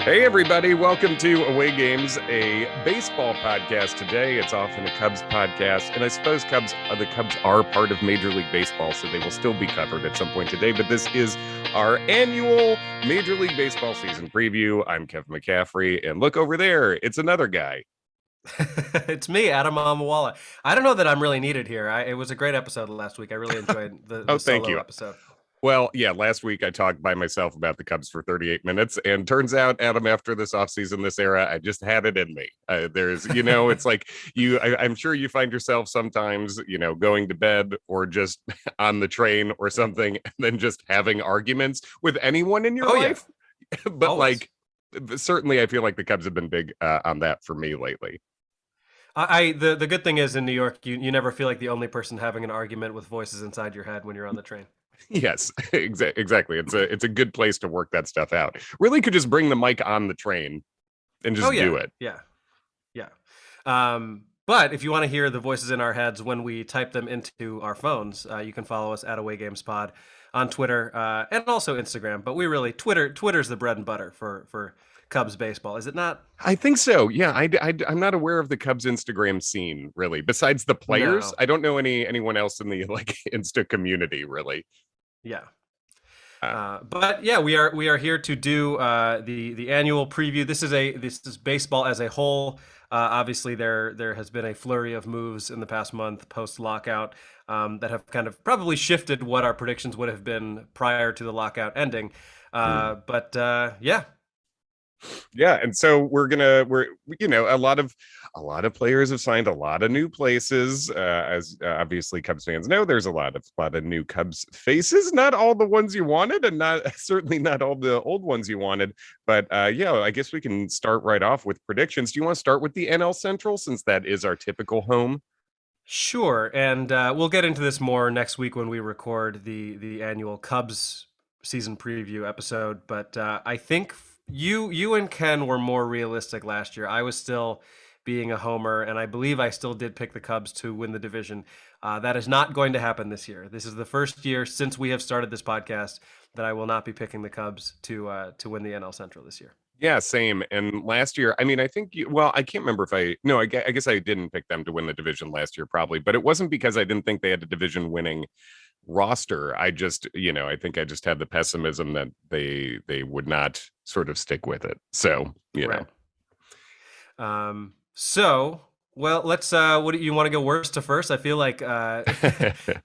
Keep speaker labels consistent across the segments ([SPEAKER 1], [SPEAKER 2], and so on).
[SPEAKER 1] Hey, everybody. Welcome to Away Games, a baseball podcast today. It's often a Cubs podcast. And I suppose the Cubs are part of Major League Baseball, so they will still be covered at some point today. But this is our annual Major League Baseball season preview. I'm Kevin McCaffrey. And look over there. It's another guy.
[SPEAKER 2] It's me, Adam Amawala. I don't know that I'm really needed here. It was a great episode last week. I really enjoyed the
[SPEAKER 1] Thank
[SPEAKER 2] solo
[SPEAKER 1] you.
[SPEAKER 2] episode.
[SPEAKER 1] Well, yeah, last week I talked by myself about the Cubs for 38 minutes, and turns out, Adam, after this offseason, this era, I just had it in me. It's like I'm sure you find yourself sometimes, going to bed or just on the train or something, and then just having arguments with anyone in your life.
[SPEAKER 2] Yeah.
[SPEAKER 1] But
[SPEAKER 2] Always.
[SPEAKER 1] certainly I feel like the Cubs have been big on that for me lately.
[SPEAKER 2] The good thing is in New York, you never feel like the only person having an argument with voices inside your head when you're on the train.
[SPEAKER 1] Yes, exactly. It's a good place to work that stuff out. Really could just bring the mic on the train and just do it.
[SPEAKER 2] Yeah. But if you want to hear the voices in our heads when we type them into our phones, you can follow us at Away Games Pod on Twitter and also Instagram. But Twitter's the bread and butter for Cubs baseball, is it not?
[SPEAKER 1] I think so. Yeah, I'm not aware of the Cubs Instagram scene really. Besides the players,
[SPEAKER 2] No.
[SPEAKER 1] I don't know anyone else in the Insta community really.
[SPEAKER 2] Yeah. But yeah, we are here to do the annual preview. This is baseball as a whole. Obviously, there has been a flurry of moves in the past month post lockout that have kind of probably shifted what our predictions would have been prior to the lockout ending. But yeah.
[SPEAKER 1] Yeah, and so we're a lot of players have signed a lot of new places. As obviously Cubs fans know, there's a lot of new Cubs faces. Not all the ones you wanted, and certainly not all the old ones you wanted. But yeah, I guess we can start right off with predictions. Do you want to start with the NL Central since that is our typical home?
[SPEAKER 2] Sure, and we'll get into this more next week when we record the annual Cubs season preview episode. But I think you and Ken were more realistic last year. I was still being a homer, and I believe I still did pick the Cubs to win the division. That is not going to happen this year. This is the first year since we have started this podcast that I will not be picking the Cubs to win the NL Central this year.
[SPEAKER 1] Yeah, same. And last year, I mean, I think I can't remember if I guess I didn't pick them to win the division last year, probably, but it wasn't because I didn't think they had a division winning roster. I just, I think I just had the pessimism that they would not sort of stick with it. So,
[SPEAKER 2] Right. So, well, let's what do you want to go worst to first? I feel like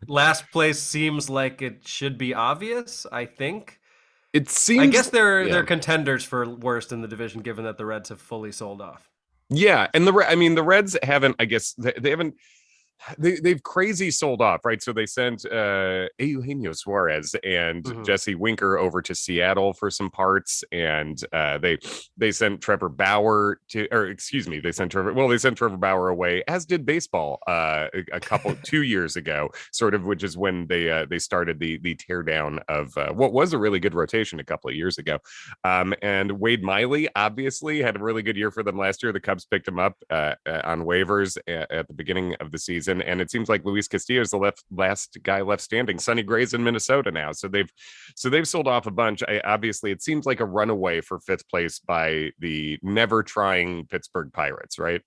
[SPEAKER 2] last place seems like it should be obvious, I think.
[SPEAKER 1] It seems
[SPEAKER 2] I guess they're contenders for worst in the division given that the Reds have fully sold off.
[SPEAKER 1] Yeah, and the Reds haven't, I guess they haven't they've crazy sold off, right? So they sent Eugenio Suarez and Jesse Winker over to Seattle for some parts, and they sent Trevor Bauer they sent Trevor Bauer away, as did baseball a couple 2 years ago, sort of, which is when they started the teardown of what was a really good rotation a couple of years ago. And Wade Miley obviously had a really good year for them last year. The Cubs picked him up on waivers at the beginning of the season. And it seems like Luis Castillo is the last guy left standing. Sonny Gray's in Minnesota now, so they've sold off a bunch. Obviously, it seems like a runaway for fifth place by the never trying Pittsburgh Pirates, right?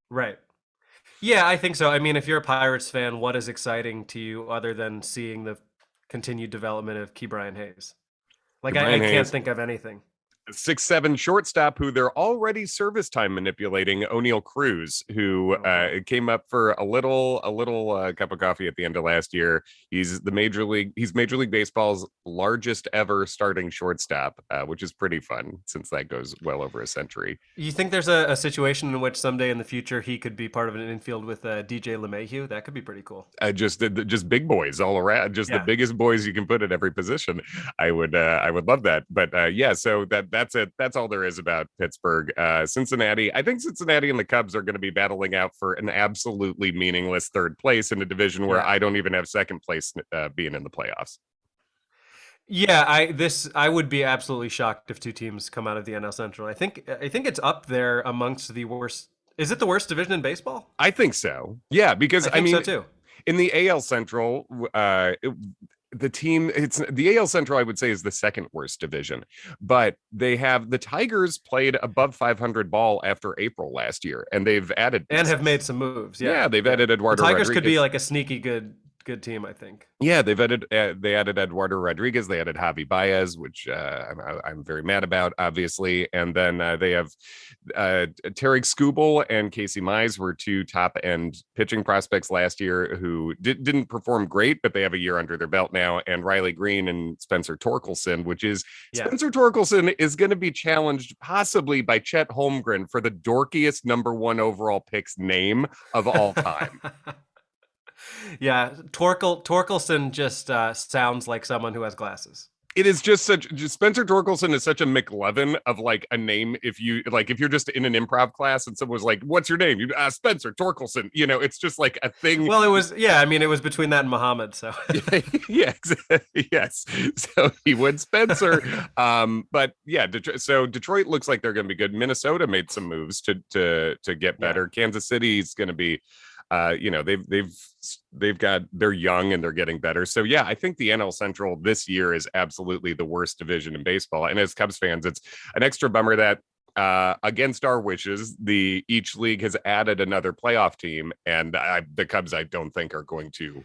[SPEAKER 2] Right. Yeah, I think so. I mean, if you're a Pirates fan, what is exciting to you other than seeing the continued development of Ke'Bryan Hayes? Like, I can't think of anything.
[SPEAKER 1] 6'7" shortstop who they're already service time manipulating, O'Neal Cruz, who came up for a little cup of coffee at the end of last year. He's Major League Baseball's largest ever starting shortstop, which is pretty fun since that goes well over a century.
[SPEAKER 2] You think there's a situation in which someday in the future he could be part of an infield with DJ LeMahieu? That could be pretty cool.
[SPEAKER 1] Just big boys all around, the biggest boys you can put at every position. I would love that. But yeah, so that's it. That's all there is about Pittsburgh. Cincinnati, I think Cincinnati and the Cubs are going to be battling out for an absolutely meaningless third place in a division where I don't even have second place being in the playoffs.
[SPEAKER 2] Yeah, I would be absolutely shocked if two teams come out of the NL Central. I think it's up there amongst the worst. Is it the worst division in baseball?
[SPEAKER 1] I think so. Yeah, because
[SPEAKER 2] I mean, so too.
[SPEAKER 1] In the AL Central, the team, it's the AL Central, I would say, is the second worst division, but they have the Tigers played above 500 ball after April last year, and they've added
[SPEAKER 2] and have made
[SPEAKER 1] pieces.
[SPEAKER 2] some moves.
[SPEAKER 1] Yeah,
[SPEAKER 2] Yeah,
[SPEAKER 1] they've
[SPEAKER 2] yeah.
[SPEAKER 1] added
[SPEAKER 2] The
[SPEAKER 1] Eduardo
[SPEAKER 2] Tigers could be
[SPEAKER 1] Rodriguez.
[SPEAKER 2] like a sneaky good team, I think.
[SPEAKER 1] Yeah, they added Eduardo Rodriguez, they added Javi Baez, which I'm very mad about, obviously, and then they have Tarek Skubal and Casey Mize were two top end pitching prospects last year who didn't perform great, but they have a year under their belt now, and Riley Green and Spencer Torkelson, which is
[SPEAKER 2] Yeah.
[SPEAKER 1] Spencer Torkelson is going to be challenged possibly by Chet Holmgren for the dorkiest #1 overall pick's name of all time.
[SPEAKER 2] Yeah, Torkelson just sounds like someone who has glasses.
[SPEAKER 1] It is just Spencer Torkelson is such a McLovin of like a name. If you're just in an improv class and someone was like, "What's your name?" You Spencer Torkelson. It's just like a thing.
[SPEAKER 2] Well, it was, yeah. I mean, it was between that and Muhammad. So
[SPEAKER 1] Yeah, yes. So he went Spencer. But yeah, Detroit looks like they're going to be good. Minnesota made some moves to get better. Yeah. Kansas City's going to be. They're young and they're getting better. So yeah, I think the NL Central this year is absolutely the worst division in baseball. And as Cubs fans, it's an extra bummer that against our wishes, each league has added another playoff team, and the Cubs I don't think are going to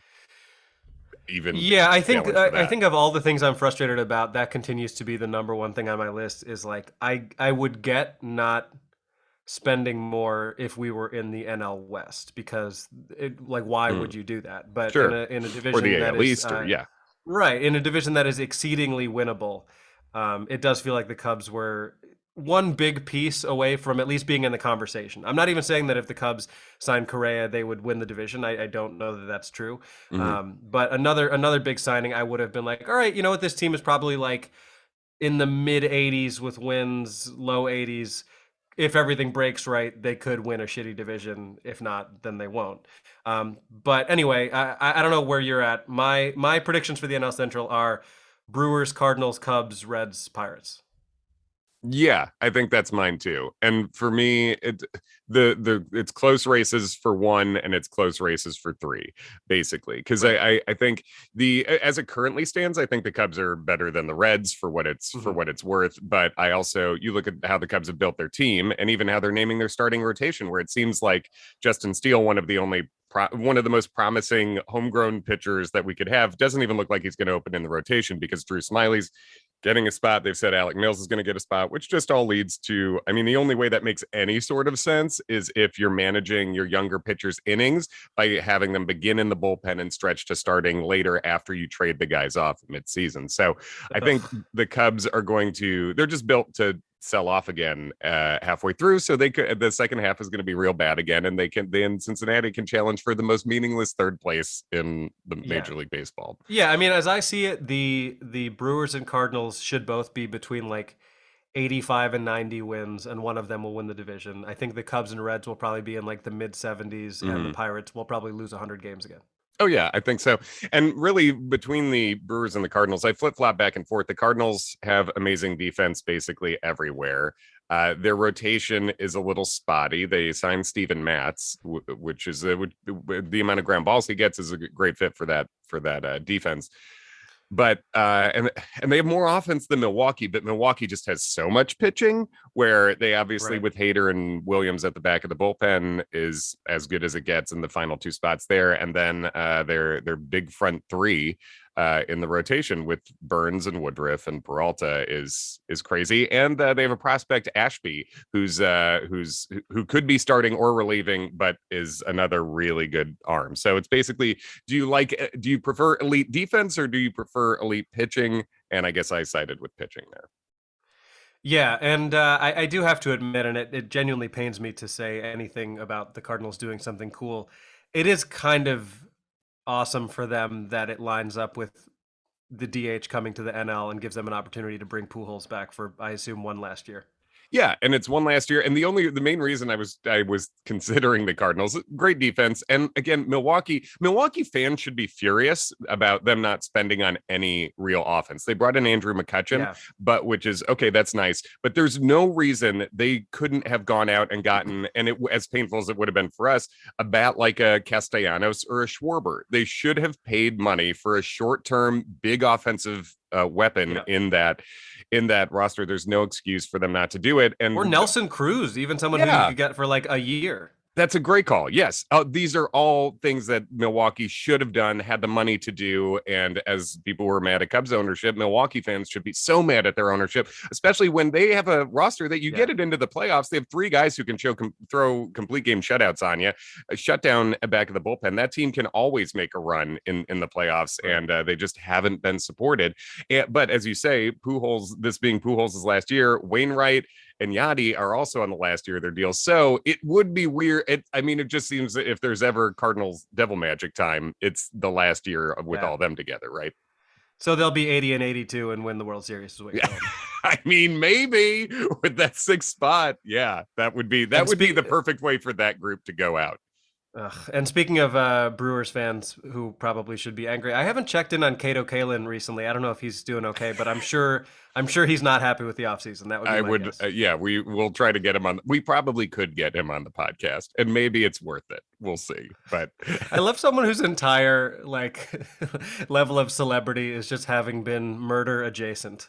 [SPEAKER 1] even.
[SPEAKER 2] Yeah, I think of all the things I'm frustrated about, that continues to be the number one thing on my list. Is like I would get not spending more if we were in the NL West, because why would you do that? But
[SPEAKER 1] sure.
[SPEAKER 2] in a division
[SPEAKER 1] or the
[SPEAKER 2] that
[SPEAKER 1] AL
[SPEAKER 2] is
[SPEAKER 1] East, yeah,
[SPEAKER 2] right, in a division that is exceedingly winnable, it does feel like the Cubs were one big piece away from at least being in the conversation. I'm not even saying that if the Cubs signed Correa, they would win the division. I don't know that that's true. But another big signing, I would have been like, all right, you know what, this team is probably like in the mid 80s with wins, low 80s. If everything breaks right, they could win a shitty division. If not, then they won't. But anyway, I don't know where you're at. My predictions for the NL Central are Brewers, Cardinals, Cubs, Reds, Pirates.
[SPEAKER 1] Yeah, I think that's mine too. And for me, it's close races for 1 and it's close races for 3, basically. Because right. I think as it currently stands, I think the Cubs are better than the Reds for what it's worth. But I also, you look at how the Cubs have built their team and even how they're naming their starting rotation, where it seems like Justin Steele, one of the most promising homegrown pitchers that we could have, doesn't even look like he's going to open in the rotation because Drew Smiley's getting a spot. They've said Alec Mills is going to get a spot, which just all leads to, I mean, the only way that makes any sort of sense is if you're managing your younger pitchers' innings by having them begin in the bullpen and stretch to starting later after you trade the guys off midseason. So I think the Cubs they're just built to sell off again halfway through, so the second half is going to be real bad again, and then Cincinnati can challenge for the most meaningless third place in the Major League Baseball.
[SPEAKER 2] Yeah, I mean, as I see it, the Brewers and Cardinals should both be between like 85 and 90 wins, and one of them will win the division. I think the Cubs and Reds will probably be in like the mid 70s, and the Pirates will probably lose 100 games again.
[SPEAKER 1] Oh, yeah, I think so. And really, between the Brewers and the Cardinals, I flip-flop back and forth. The Cardinals have amazing defense basically everywhere. Their rotation is a little spotty. They signed Steven Matz, which is the amount of ground balls he gets is a great fit for that defense. But and they have more offense than Milwaukee, but Milwaukee just has so much pitching, where they obviously with Hader and Williams at the back of the bullpen is as good as it gets in the final 2 spots there, and then their big front 3 in the rotation with Burns and Woodruff and Peralta is crazy, and they have a prospect Ashby who could be starting or relieving, but is another really good arm. So it's basically, do you prefer elite defense or do you prefer elite pitching? And I guess I sided with pitching there.
[SPEAKER 2] Yeah, and I do have to admit, and it genuinely pains me to say anything about the Cardinals doing something cool. It is kind of awesome for them that it lines up with the DH coming to the NL and gives them an opportunity to bring Pujols back for, I assume, one last year.
[SPEAKER 1] Yeah, and it's one last year. And the main reason I was considering the Cardinals, great defense. And again, Milwaukee fans should be furious about them not spending on any real offense. They brought in Andrew McCutchen,
[SPEAKER 2] Yeah.
[SPEAKER 1] but which is okay, that's nice. But there's no reason they couldn't have gone out and gotten, and it as painful as it would have been for us, a bat like a Castellanos or a Schwarber. They should have paid money for a short-term big offensive weapon
[SPEAKER 2] Yeah.
[SPEAKER 1] in that roster. There's no excuse for them not to do it.
[SPEAKER 2] Or
[SPEAKER 1] And
[SPEAKER 2] Nelson Cruz, even someone who you
[SPEAKER 1] yeah,
[SPEAKER 2] could get for like a year.
[SPEAKER 1] that's a great call. Yes. These are all things that Milwaukee should have done, had the money to do. And as people were mad at Cubs ownership, Milwaukee fans should be so mad at their ownership, especially when they have a roster that you get it into the playoffs. They have three guys who can throw complete game shutouts on you, shut down back of the bullpen. That team can always make a run in the playoffs, and they just haven't been supported. But as you say, this being Pujols' last year, Wainwright and Yadi are also on the last year of their deal. So it would be weird. It just seems that if there's ever Cardinals devil magic time, it's the last year with all them together, right?
[SPEAKER 2] So they'll be 80 and 82 and win the World Series. Is what you're telling me.
[SPEAKER 1] I mean, maybe with that sixth spot. Yeah, that would be the perfect way for that group to go out.
[SPEAKER 2] And speaking of Brewers fans who probably should be angry, I haven't checked in on Kato Kalin recently. I don't know if he's doing okay, but I'm sure he's not happy with the offseason. That would be my guess.
[SPEAKER 1] Yeah, we will try to get him on. We probably could get him on the podcast, and maybe it's worth it. We'll see. But
[SPEAKER 2] I love someone whose entire level of celebrity is just having been murder adjacent.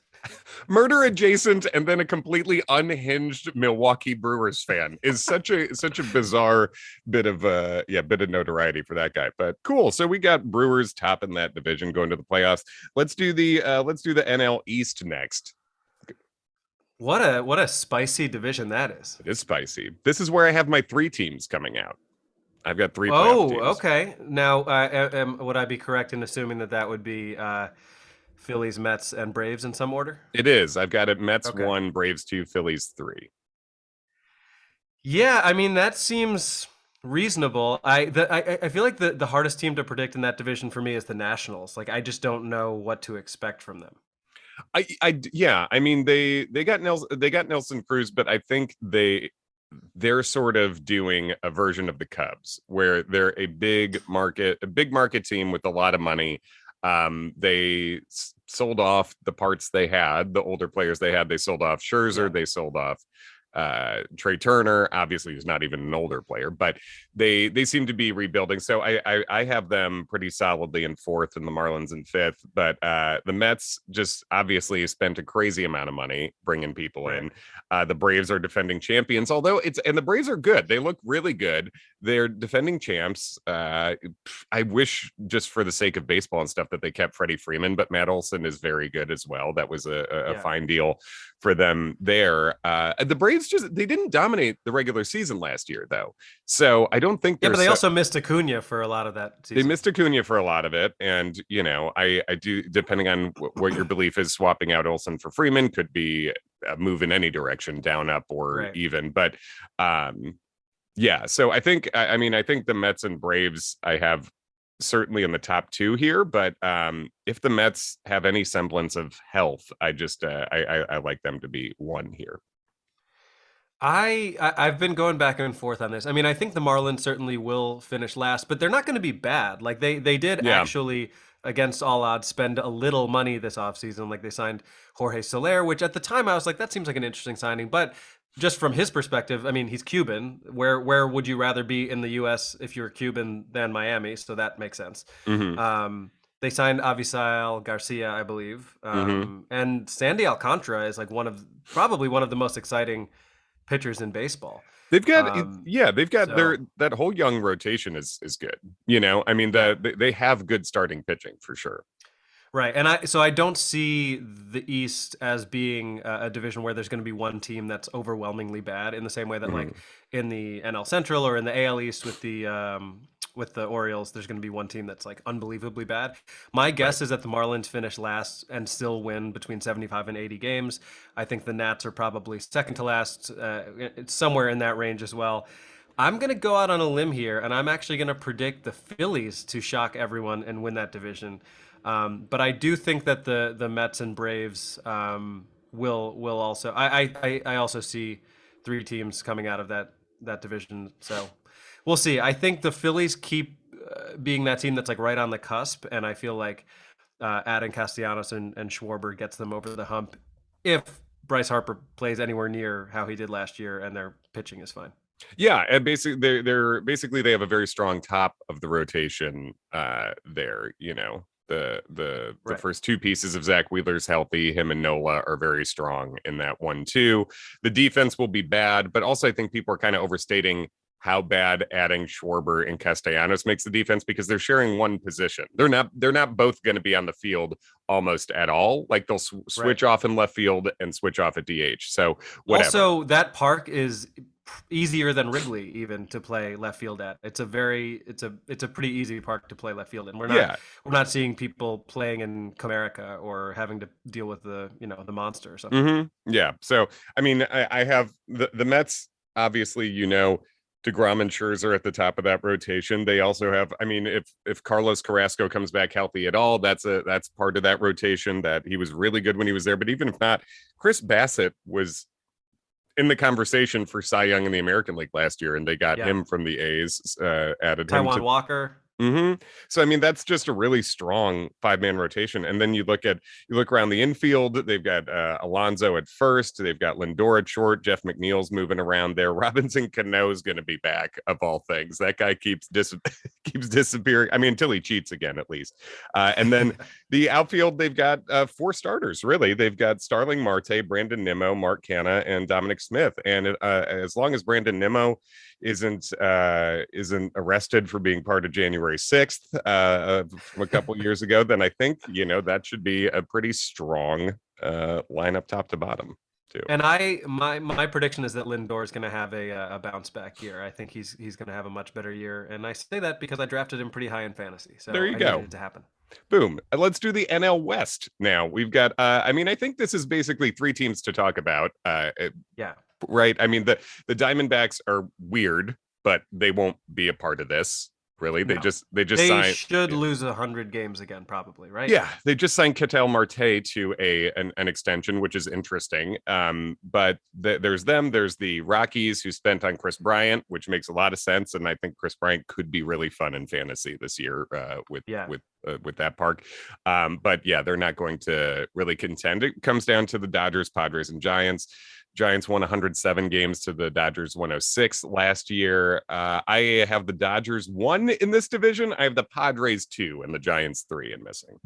[SPEAKER 1] Murder adjacent, and then a completely unhinged Milwaukee Brewers fan is such a bizarre bit of notoriety for that guy. But cool. So we got Brewers topping that division, going to the playoffs. Let's do the NL East next.
[SPEAKER 2] What a spicy division that is.
[SPEAKER 1] It is spicy. This is where I have my three teams coming out. I've got three.
[SPEAKER 2] Okay. Now, would I be correct in assuming that would be Phillies, Mets, and Braves in some order?
[SPEAKER 1] It is. I've got it Mets 1, Braves 2, Phillies 3.
[SPEAKER 2] Yeah, I mean, that seems reasonable. I feel like the hardest team to predict in that division for me is the Nationals. Like, I just don't know what to expect from them.
[SPEAKER 1] I mean, they got Nelson Cruz, but I think they're sort of doing a version of the Cubs where they're a big market team with a lot of money. They sold off the parts they had, the older players they had. They sold off Scherzer. They sold off Trey Turner. Obviously, he's not even an older player, but they seem to be rebuilding. So I have them pretty solidly in fourth and the Marlins in fifth. But the Mets just obviously spent a crazy amount of money bringing people in. The Braves are defending champions, and the Braves are good. They look really good. They're defending champs. I wish, just for the sake of baseball and stuff, that they kept Freddie Freeman, but Matt Olson is very good as well. That was a fine deal for them there. The Braves they didn't dominate the regular season last year, though. So I don't think.
[SPEAKER 2] Yeah, but they also missed Acuna for a lot of that season.
[SPEAKER 1] They missed Acuna for a lot of it, and I do, depending on what your belief is, swapping out Olson for Freeman could be a move in any direction, down, up, or even. But yeah, so I think the Mets and Braves I have certainly in the top two here, but if the Mets have any semblance of health, I like them to be one here.
[SPEAKER 2] I've been going back and forth on this. I mean, I think the Marlins certainly will finish last, but they're not going to be bad. Like they did actually, against all odds, spend a little money this offseason. Like they signed Jorge Soler, which at the time I was like, that seems like an interesting signing. But just from his perspective, I mean, he's Cuban. Where would you rather be in the U.S. if you're Cuban than Miami? So that makes sense. Mm-hmm. They signed Avisail Garcia, I believe, and Sandy Alcantara is like probably one of the most exciting pitchers in baseball.
[SPEAKER 1] They've got that whole young rotation is good. I mean, they have good starting pitching for sure.
[SPEAKER 2] Right. And I don't see the East as being a division where there's going to be one team that's overwhelmingly bad, in the same way that like in the NL Central or in the AL East with the Orioles, there's going to be one team that's like unbelievably bad. My guess is that the Marlins finish last and still win between 75 and 80 games. I think the Nats are probably second to last. It's somewhere in that range as well. I'm going to go out on a limb here, and I'm actually going to predict the Phillies to shock everyone and win that division. But I do think that the Mets and Braves will also. I also see three teams coming out of that division. So we'll see. I think the Phillies keep being that team that's like right on the cusp, and I feel like adding Castellanos and Schwarber gets them over the hump if Bryce Harper plays anywhere near how he did last year and their pitching is fine.
[SPEAKER 1] Yeah, and basically they're basically they have a very strong top of the rotation there, you know. The
[SPEAKER 2] Right.
[SPEAKER 1] first two pieces of Zach Wheeler's healthy. Him and Nola are very strong in that 1-2. The defense will be bad, but also I think people are kind of overstating how bad adding Schwarber and Castellanos makes the defense because they're sharing one position. They're not both going to be on the field almost at all. Like they'll switch off in left field and switch off at DH. So whatever.
[SPEAKER 2] Also, that park is easier than Wrigley even to play left field at. It's a pretty easy park to play left field, and we're not seeing people playing in Comerica or having to deal with the monster or something.
[SPEAKER 1] Mm-hmm. Yeah. So I mean, I have the Mets. Obviously, DeGrom and Scherzer at the top of that rotation. They also have, I mean, if Carlos Carrasco comes back healthy at all, that's part of that rotation. That he was really good when he was there. But even if not, Chris Bassett was in the conversation for Cy Young in the American League last year, and they got him from the A's, added
[SPEAKER 2] Taijuan Walker.
[SPEAKER 1] Mm-hmm. So, I mean, that's just a really strong 5-man rotation. And then you look around the infield, they've got Alonso at first, they've got Lindor at short, Jeff McNeil's moving around there. Robinson Cano is going to be back, of all things. That guy keeps disappearing. I mean, until he cheats again, at least. And then the outfield, they've got 4 starters, really. They've got Starling Marte, Brandon Nimmo, Mark Canha, and Dominic Smith. And as long as Brandon Nimmo isn't arrested for being part of January 6th from a couple years ago, then I think that should be a pretty strong lineup top to bottom too.
[SPEAKER 2] And my prediction is that Lindor is going to have a bounce back year. I think he's going to have a much better year, and I say that because I drafted him pretty high in fantasy. So
[SPEAKER 1] there you go.
[SPEAKER 2] Needed it to happen.
[SPEAKER 1] Boom. Let's do the NL West now. We've got I mean, I think this is basically 3 teams to talk about.
[SPEAKER 2] Yeah.
[SPEAKER 1] Right. I mean, the Diamondbacks are weird, but they won't be a part of this. Really,
[SPEAKER 2] No. They should lose 100 games again, probably, right?
[SPEAKER 1] Yeah, they just signed Ketel Marte to an extension, which is interesting. But there's them. There's the Rockies, who spent on Chris Bryant, which makes a lot of sense, and I think Chris Bryant could be really fun in fantasy this year with that park. But yeah, they're not going to really contend. It comes down to the Dodgers, Padres, and Giants. Giants won 107 games to the Dodgers 106 last year. I have the Dodgers 1 in this division. I have the Padres 2 and the Giants 3 in missing.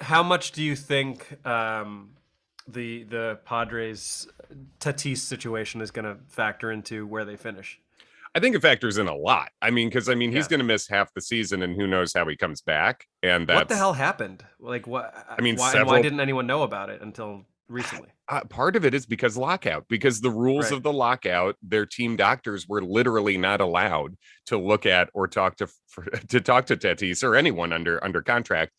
[SPEAKER 2] How much do you think the Padres Tatis situation is going to factor into where they finish?
[SPEAKER 1] I think it factors in a lot. I mean, because he's going to miss half the season, and who knows how he comes back. And
[SPEAKER 2] what the hell happened? Like what? I mean, why didn't anyone know about it until recently?
[SPEAKER 1] Part of it is because the rules of the lockout, their team doctors were literally not allowed to look at or talk to Tatis or anyone under contract.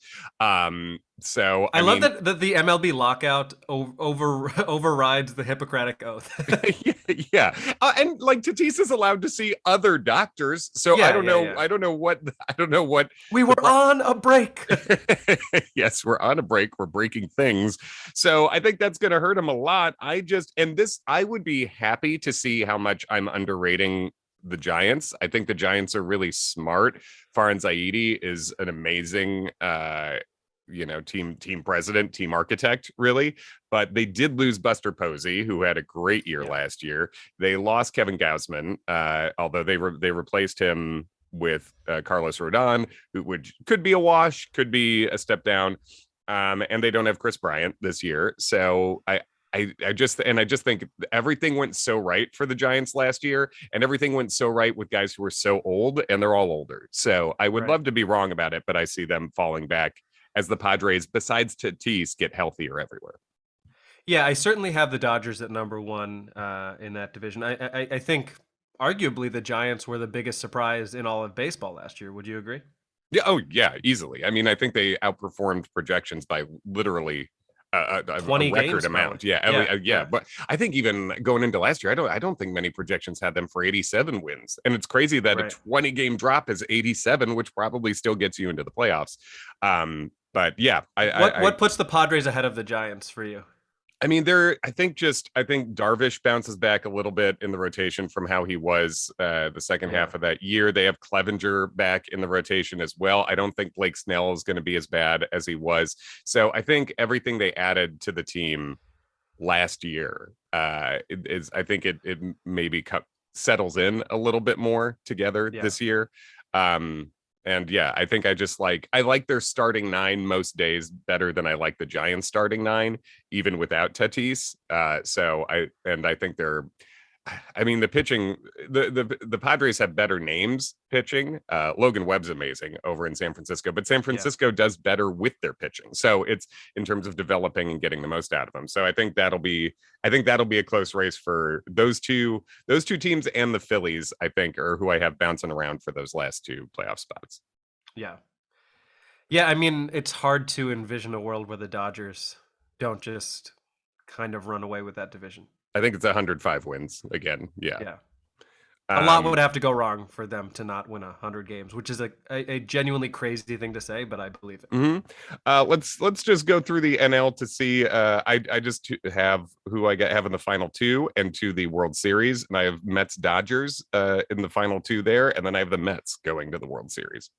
[SPEAKER 1] So
[SPEAKER 2] I love that the MLB lockout overrides the Hippocratic Oath.
[SPEAKER 1] Yeah. And like Tatis is allowed to see other doctors. So I don't know what
[SPEAKER 2] we were on a break.
[SPEAKER 1] Yes, we're on a break. We're breaking things. So I think that's going to hurt him a lot. I would be happy to see how much I'm underrating the Giants. I think the Giants are really smart. Farhan Zaidi is an amazing team president, team architect, really. But they did lose Buster Posey, who had a great year last year. They lost Kevin Gausman, although they replaced him with Carlos Rodon, who could be a wash, could be a step down. And they don't have Chris Bryant this year. So I just think everything went so right for the Giants last year, and everything went so right with guys who are so old, and they're all older. So I would love to be wrong about it, but I see them falling back as the Padres, besides Tatis, get healthier everywhere.
[SPEAKER 2] Yeah, I certainly have the Dodgers at number 1 in that division. I think arguably the Giants were the biggest surprise in all of baseball last year. Would you agree?
[SPEAKER 1] Yeah. Oh, yeah. Easily. I mean, I think they outperformed projections by literally a
[SPEAKER 2] 20
[SPEAKER 1] record
[SPEAKER 2] games,
[SPEAKER 1] amount.
[SPEAKER 2] Yeah.
[SPEAKER 1] Yeah. But I think even going into last year, I don't think many projections had them for 87 wins. And it's crazy that a 20 game drop is 87, which probably still gets you into the playoffs. But yeah,
[SPEAKER 2] what puts the Padres ahead of the Giants for you?
[SPEAKER 1] I mean, I think Darvish bounces back a little bit in the rotation from how he was the second
[SPEAKER 2] Yeah.
[SPEAKER 1] half of that year. They have Clevenger back in the rotation as well. I don't think Blake Snell is going to be as bad as he was. So I think everything they added to the team last year is I think it maybe settles in a little bit more together
[SPEAKER 2] Yeah.
[SPEAKER 1] this year. Um, and yeah, I think I like their starting nine most days better than I like the Giants starting nine, even without Tatis. I think they're I mean, the pitching, the Padres have better names pitching. Logan Webb's amazing over in San Francisco, but San
[SPEAKER 2] Yeah.
[SPEAKER 1] Francisco does better with their pitching. So it's in terms of developing and getting the most out of them. So I think that'll be a close race for those two teams and the Phillies. I think are who I have bouncing around for those last two playoff spots.
[SPEAKER 2] Yeah. Yeah, I mean, it's hard to envision a world where the Dodgers don't just kind of run away with that division.
[SPEAKER 1] I think it's 105 wins again. Yeah.
[SPEAKER 2] Yeah. A lot
[SPEAKER 1] Um,
[SPEAKER 2] would have to go wrong for them to not win 100 games, which is a genuinely crazy thing to say, but I believe it.
[SPEAKER 1] Mm-hmm. Let's just go through the NL to see. I just have who I have in the final two and to the World Series, and I have Mets Dodgers in the final two there, and then I have the Mets going to the World Series.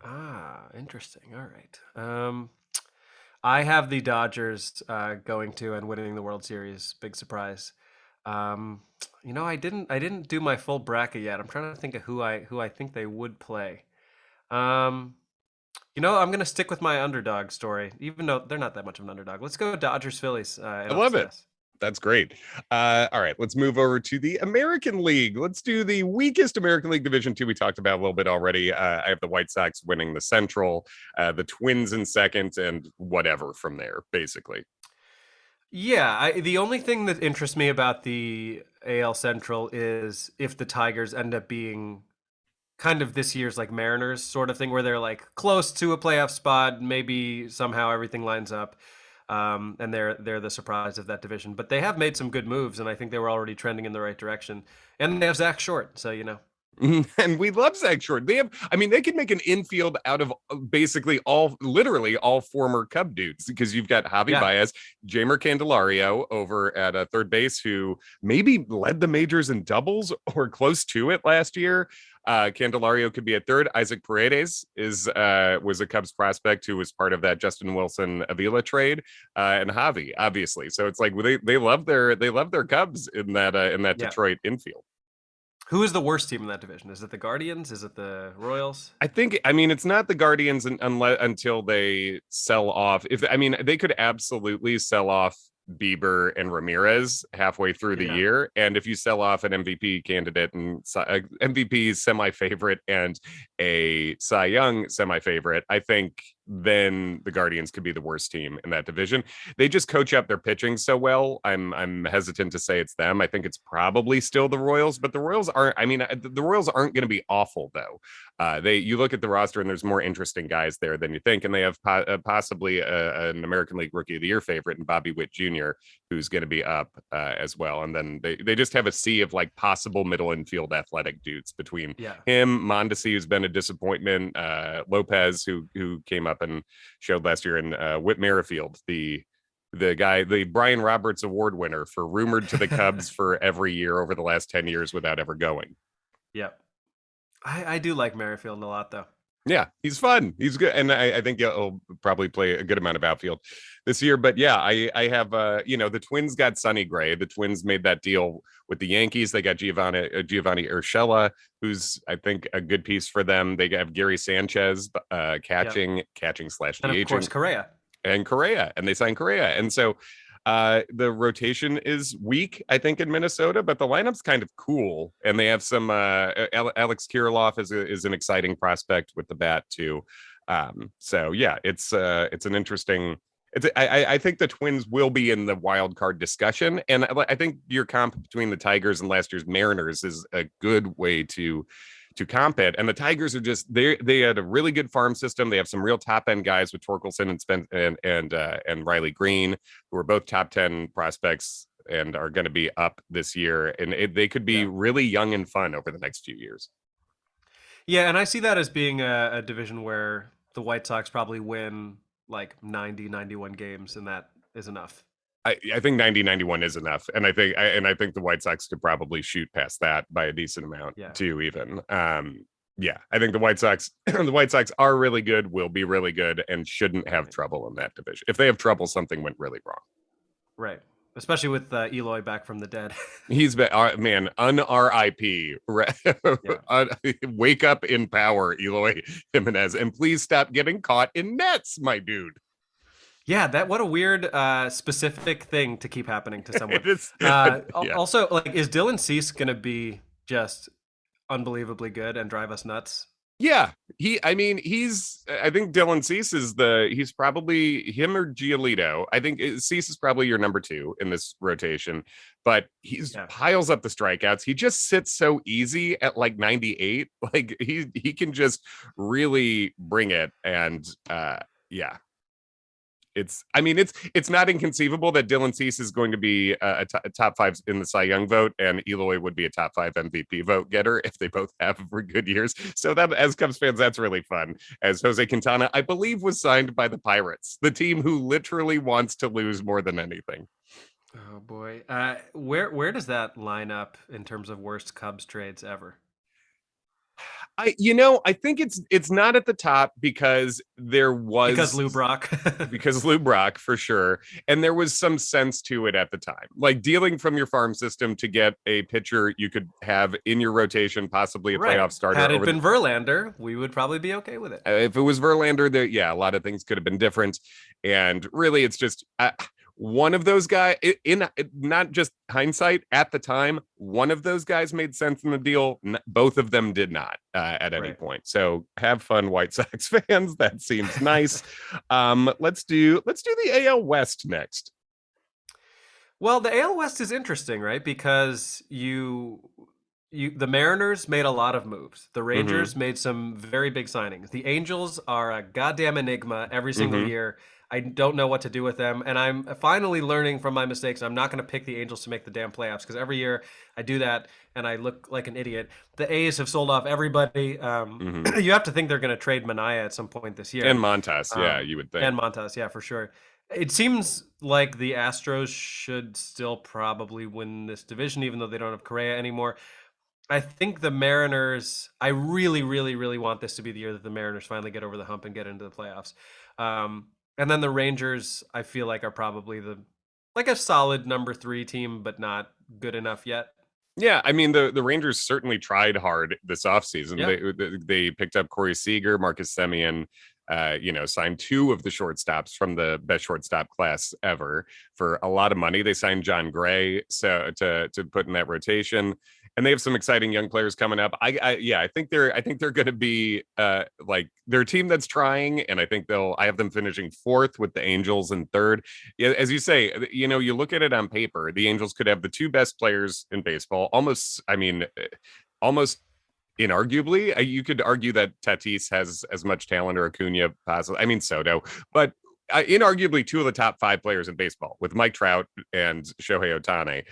[SPEAKER 2] Ah, interesting. All right. I have the Dodgers going to and winning the World Series. Big surprise. Um, I didn't do my full bracket yet. I'm trying to think of who I think they would play. Um, I'm gonna stick with my underdog story, even though they're not that much of an underdog. Let's go Dodgers Phillies in
[SPEAKER 1] I love it.
[SPEAKER 2] upstairs.
[SPEAKER 1] That's great. All right, let's move over to the American League. Let's do the weakest American League division two. We talked about a little bit already. I have the White Sox winning the Central, the Twins in second, and whatever from there, basically.
[SPEAKER 2] Yeah, the only thing that interests me about the AL Central is if the Tigers end up being kind of this year's like Mariners sort of thing, where they're like close to a playoff spot, maybe somehow everything lines up, and they're the surprise of that division. But they have made some good moves, and I think they were already trending in the right direction. And they have Zach Short, so
[SPEAKER 1] And we love Zach Short. I mean, they could make an infield out of basically literally all former Cub dudes because you've got Javi
[SPEAKER 2] yeah,
[SPEAKER 1] Baez, Jamer Candelario over at third base, who maybe led the majors in doubles or close to it last year. Candelario could be at third. Isaac Paredes was a Cubs prospect who was part of that Justin Wilson Avila trade, and Javi, obviously. So it's like they love their Cubs in that
[SPEAKER 2] yeah.
[SPEAKER 1] Detroit infield.
[SPEAKER 2] Who is the worst team in that division? Is it the Guardians? Is it the Royals?
[SPEAKER 1] I mean, it's not the Guardians until they sell off. They could absolutely sell off Bieber and Ramirez halfway through the
[SPEAKER 2] Yeah,
[SPEAKER 1] year. And if you sell off an MVP candidate and MVP semi favorite and a Cy Young semi favorite, I think then the Guardians could be the worst team in that division. They just coach up their pitching so well. I'm hesitant to say it's them. I think it's probably still the Royals, but the Royals aren't. I mean, the Royals aren't going to be awful though. You look at the roster and there's more interesting guys there than you think, and they have possibly an American League Rookie of the Year favorite in Bobby Witt Jr., who's going to be up as well. And then they just have a sea of like possible middle infield athletic dudes between
[SPEAKER 2] yeah.
[SPEAKER 1] him, Mondesi, who's been a disappointment, Lopez, who came up and showed last year, and Whit Merrifield, the guy, the Brian Roberts Award winner for rumored to the Cubs for every year over the last 10 years without ever going.
[SPEAKER 2] Yep. I do like Merrifield a lot, though.
[SPEAKER 1] Yeah, he's fun. He's good. And I think he'll probably play a good amount of outfield this year. But yeah, I have, the Twins got Sonny Gray. The Twins made that deal with the Yankees. They got Giovanni Urshela, who's, I think, a good piece for them. They have Gary Sanchez catching slash
[SPEAKER 2] And of
[SPEAKER 1] DHing.
[SPEAKER 2] course, Correa.
[SPEAKER 1] And Correa, and they signed Correa. And so the rotation is weak, I think, in Minnesota, but the lineup's kind of cool, and they have some. Alex Kirilloff is an exciting prospect with the bat too. So yeah, it's an interesting. I think the Twins will be in the wild card discussion, and I think your comp between the Tigers and last year's Mariners is a good way to comp it. And the Tigers are just they had a really good farm system. They have some real top end guys with Torkelson and Riley Green, who are both top 10 prospects and are going to be up this year. And they could be really young and fun over the next few years.
[SPEAKER 2] Yeah, and I see that as being a division where the White Sox probably win like 90, 91 games, and that is enough.
[SPEAKER 1] I think 90-91 is enough, and I think the White Sox could probably shoot past that by a decent amount too. Even yeah, I think the White Sox the White Sox are really good, will be really good, and shouldn't have trouble in that division. If they have trouble, something went really wrong.
[SPEAKER 2] Right. Especially with Eloy back from the dead.
[SPEAKER 1] He's been man, un-RIP. Wake up in power, Eloy Jimenez, and please stop getting caught in nets, my dude.
[SPEAKER 2] Yeah, what a weird specific thing to keep happening to someone. Also, like, is Dylan Cease gonna be just unbelievably good and drive us nuts?
[SPEAKER 1] Yeah, I think Dylan Cease he's probably him or Giolito. I think Cease is probably your number 2 in this rotation, but he's piles up the strikeouts. He just sits so easy at like 98. Like he can just really bring it. And yeah. It's not inconceivable that Dylan Cease is going to be a top 5 in the Cy Young vote, and Eloy would be a top 5 MVP vote getter if they both have for good years. So that, as Cubs fans, that's really fun. As Jose Quintana, I believe, was signed by the Pirates, the team who literally wants to lose more than anything.
[SPEAKER 2] Oh boy, where does that line up in terms of worst Cubs trades ever?
[SPEAKER 1] I think it's not at the top because
[SPEAKER 2] Lou Brock
[SPEAKER 1] because Lou Brock for sure, and there was some sense to it at the time, like dealing from your farm system to get a pitcher you could have in your rotation, possibly a playoff starter.
[SPEAKER 2] Had it been Verlander, we would probably be okay with it.
[SPEAKER 1] If it was Verlander, a lot of things could have been different, and really, it's just. One of those guys, in not just hindsight at the time, one of those guys made sense in the deal. Both of them did not at any point. So have fun, White Sox fans. That seems nice. Let's do the AL West next.
[SPEAKER 2] Well, the AL West is interesting, right? Because the Mariners made a lot of moves. The Rangers made some very big signings. The Angels are a goddamn enigma every single year. I don't know what to do with them, and I'm finally learning from my mistakes. I'm not going to pick the Angels to make the damn playoffs because every year I do that and I look like an idiot. The A's have sold off everybody. You have to think they're going to trade Manaea at some point this year.
[SPEAKER 1] And Montas, you would think.
[SPEAKER 2] And Montas, yeah, for sure. It seems like the Astros should still probably win this division, even though they don't have Correa anymore. I think the Mariners, I really, really, really want this to be the year that the Mariners finally get over the hump and get into the playoffs. And then the Rangers, I feel like, are probably a solid number 3 team, but not good enough yet.
[SPEAKER 1] Yeah, I mean, the Rangers certainly tried hard this offseason. Yep. They picked up Corey Seager, Marcus Semien, signed 2 of the shortstops from the best shortstop class ever for a lot of money. They signed John Gray to put in that rotation. And they have some exciting young players coming up. I think they're going to be they're a team that's trying, and I think I have them finishing 4th with the Angels in 3rd. Yeah, as you say, you look at it on paper, the Angels could have the 2 best players in baseball. Almost inarguably, you could argue that Tatis has as much talent, or Acuna possibly. I mean, Soto, but inarguably 2 of the top 5 players in baseball with Mike Trout and Shohei Ohtani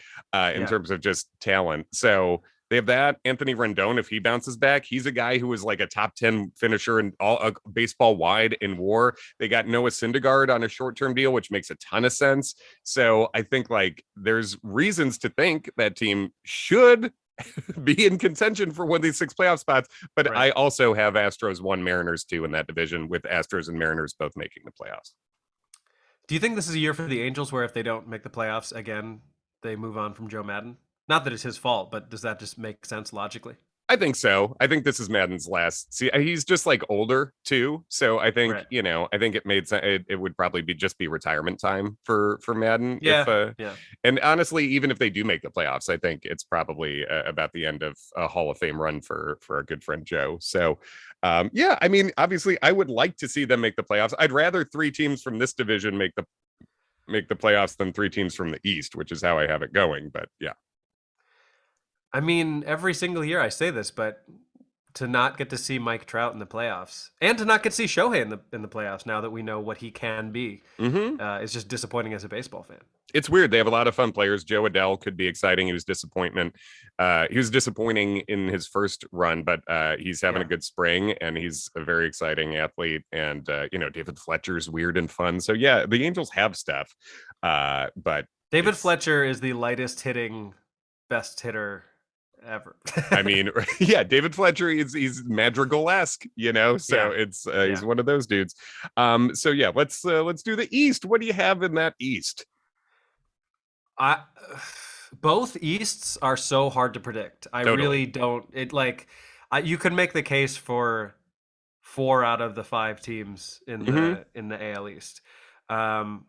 [SPEAKER 1] in terms of just talent. So they have that. Anthony Rendon, if he bounces back, he's a guy who was like a top 10 finisher in all baseball wide in WAR. They got Noah Syndergaard on a short-term deal, which makes a ton of sense. So I think there's reasons to think that team should be in contention for one of these 6 playoff spots, but I also have Astros 1, Mariners 2 in that division, with Astros and Mariners both making the playoffs.
[SPEAKER 2] Do you think this is a year for the Angels where if they don't make the playoffs again, they move on from Joe Madden? Not that it's his fault, but does that just make sense logically?
[SPEAKER 1] I think so. I think this is Madden's last. See, he's just older too, so I think I think it made sense. It would probably be retirement time for Madden.
[SPEAKER 2] Yeah.
[SPEAKER 1] And honestly, even if they do make the playoffs, I think it's probably about the end of a Hall of Fame run for our good friend Joe. So, I mean, obviously, I would like to see them make the playoffs. I'd rather 3 teams from this division make the playoffs than 3 teams from the East, which is how I have it going. But yeah.
[SPEAKER 2] I mean, every single year I say this, but to not get to see Mike Trout in the playoffs and to not get to see Shohei in the playoffs now that we know what he can be is just disappointing as a baseball fan.
[SPEAKER 1] It's weird. They have a lot of fun players. Joe Adell could be exciting. He was disappointing in his first run, but he's having a good spring, and he's a very exciting athlete. And David Fletcher's weird and fun. So yeah, the Angels have stuff. But
[SPEAKER 2] David
[SPEAKER 1] it's,
[SPEAKER 2] Fletcher is the lightest hitting best hitter ever.
[SPEAKER 1] I mean, yeah, David Fletcher is he's Madrigal-esque, so
[SPEAKER 2] Yeah.
[SPEAKER 1] it's he's
[SPEAKER 2] Yeah.
[SPEAKER 1] one of those dudes. So yeah, let's do the East. What do you have in that East?
[SPEAKER 2] I both Easts are so hard to predict. I
[SPEAKER 1] Totally.
[SPEAKER 2] really don't it like you could make the case for 4 out of the 5 teams
[SPEAKER 1] Hmm.
[SPEAKER 2] in the AL East. Um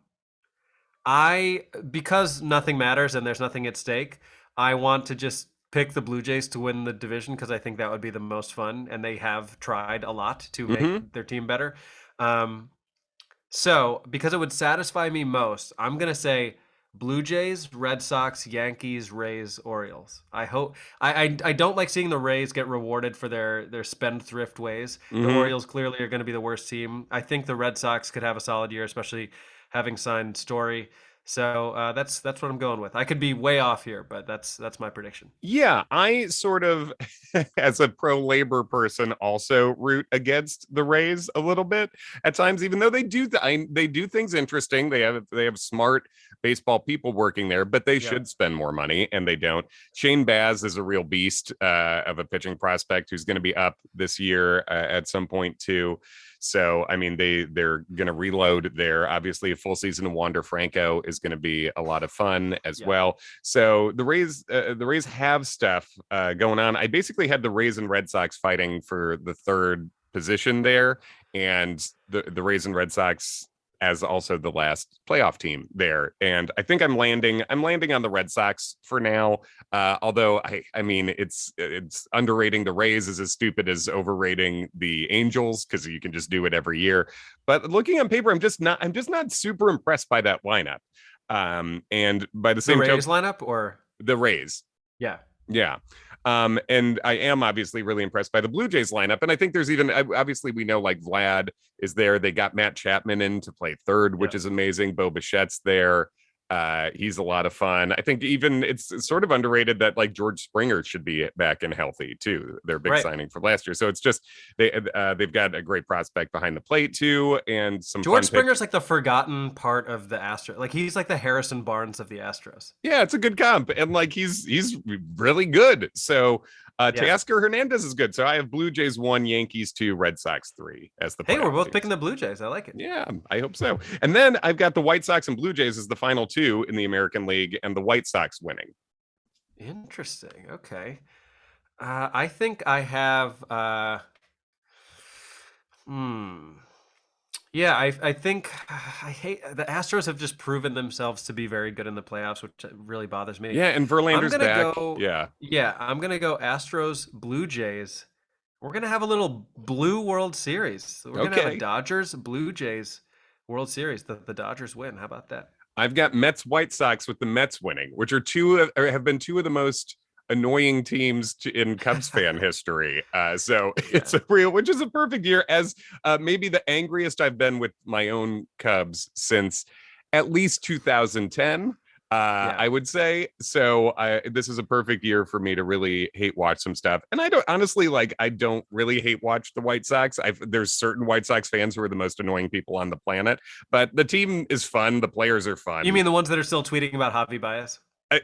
[SPEAKER 2] I because nothing matters and there's nothing at stake, I want to just pick the Blue Jays to win the division because I think that would be the most fun and they have tried a lot to
[SPEAKER 1] Hmm.
[SPEAKER 2] make their team better. Um So, because it would satisfy me most, I'm gonna say Blue Jays, Red Sox, Yankees, Rays, Orioles. I don't like seeing the Rays get rewarded for their spendthrift ways. The
[SPEAKER 1] Hmm.
[SPEAKER 2] Orioles clearly are going to be the worst team. I think the Red Sox could have a solid year, especially having signed Story. So that's what I'm going with. I could be way off here, but that's my prediction.
[SPEAKER 1] Yeah, I sort of, as a pro labor person, also root against the Rays a little bit at times, even though they do things interesting. They have smart baseball people working there, but they
[SPEAKER 2] Yeah.
[SPEAKER 1] should spend more money, and they don't. Shane Baz is a real beast of a pitching prospect who's going to be up this year at some point too. So, I mean, they're going to reload there. Obviously, a full season of Wander Franco is going to be a lot of fun as
[SPEAKER 2] Yeah.
[SPEAKER 1] well. So the Rays have stuff going on. I basically had the Rays and Red Sox fighting for the third position there, and the Rays and Red Sox as also the last playoff team there. And I think I'm landing on the Red Sox for now. Although I mean it's underrating the Rays is as stupid as overrating the Angels because you can just do it every year. But looking on paper, I'm just not super impressed by that lineup. And by the
[SPEAKER 2] The
[SPEAKER 1] same
[SPEAKER 2] Rays
[SPEAKER 1] token,
[SPEAKER 2] lineup or
[SPEAKER 1] the Rays.
[SPEAKER 2] yeah.
[SPEAKER 1] Yeah. And I am obviously really impressed by the Blue Jays lineup. And I think there's even, obviously, we know like Vlad is there. They got Matt Chapman in to play third, which
[SPEAKER 2] Yeah.
[SPEAKER 1] is amazing. Bo Bichette's there. He's a lot of fun. I think even it's sort of underrated that like George Springer should be back and healthy too. Their big
[SPEAKER 2] Right.
[SPEAKER 1] signing for last year. So it's just they've got a great prospect behind the plate too, and some
[SPEAKER 2] George
[SPEAKER 1] fun pitch.
[SPEAKER 2] Springer's like the forgotten part of the Astros. Like he's like the Harrison Barnes of the Astros.
[SPEAKER 1] Yeah, it's a good comp, and like he's really good. So
[SPEAKER 2] Yeah.
[SPEAKER 1] Teoscar Hernandez is good. So I have Blue Jays 1, Yankees 2, Red Sox 3 as the
[SPEAKER 2] Hey, we're
[SPEAKER 1] playoff
[SPEAKER 2] both picking
[SPEAKER 1] teams.
[SPEAKER 2] the Blue Jays. I like it.
[SPEAKER 1] Yeah, I hope so. And then I've got the White Sox and Blue Jays as the final two in the American League, and the White Sox winning.
[SPEAKER 2] Interesting. Okay. I think I have. Hmm. Yeah, I think I hate the Astros have just proven themselves to be very good in the playoffs, which really bothers me.
[SPEAKER 1] Yeah, and
[SPEAKER 2] I'm
[SPEAKER 1] Verlander's
[SPEAKER 2] gonna
[SPEAKER 1] back.
[SPEAKER 2] go.
[SPEAKER 1] Yeah.
[SPEAKER 2] Yeah, I'm gonna go Astros, Blue Jays. We're gonna have a little Blue World Series. We're gonna have a
[SPEAKER 1] Okay.
[SPEAKER 2] Dodgers, Blue Jays World Series. The Dodgers win. How about that?
[SPEAKER 1] I've got Mets White Sox with the Mets winning, which are two of, or have been two of the most annoying teams in Cubs fan history. So
[SPEAKER 2] Yeah.
[SPEAKER 1] it's a real, which is a perfect year as maybe the angriest I've been with my own Cubs since at least 2010.
[SPEAKER 2] Yeah.
[SPEAKER 1] I would say so. This is a perfect year for me to really hate watch some stuff, and I don't honestly like. I don't really hate watch the White Sox. There's certain White Sox fans who are the most annoying people on the planet, but the team is fun. The players are
[SPEAKER 2] You
[SPEAKER 1] fun.
[SPEAKER 2] mean the ones that are still tweeting about Javi Baez?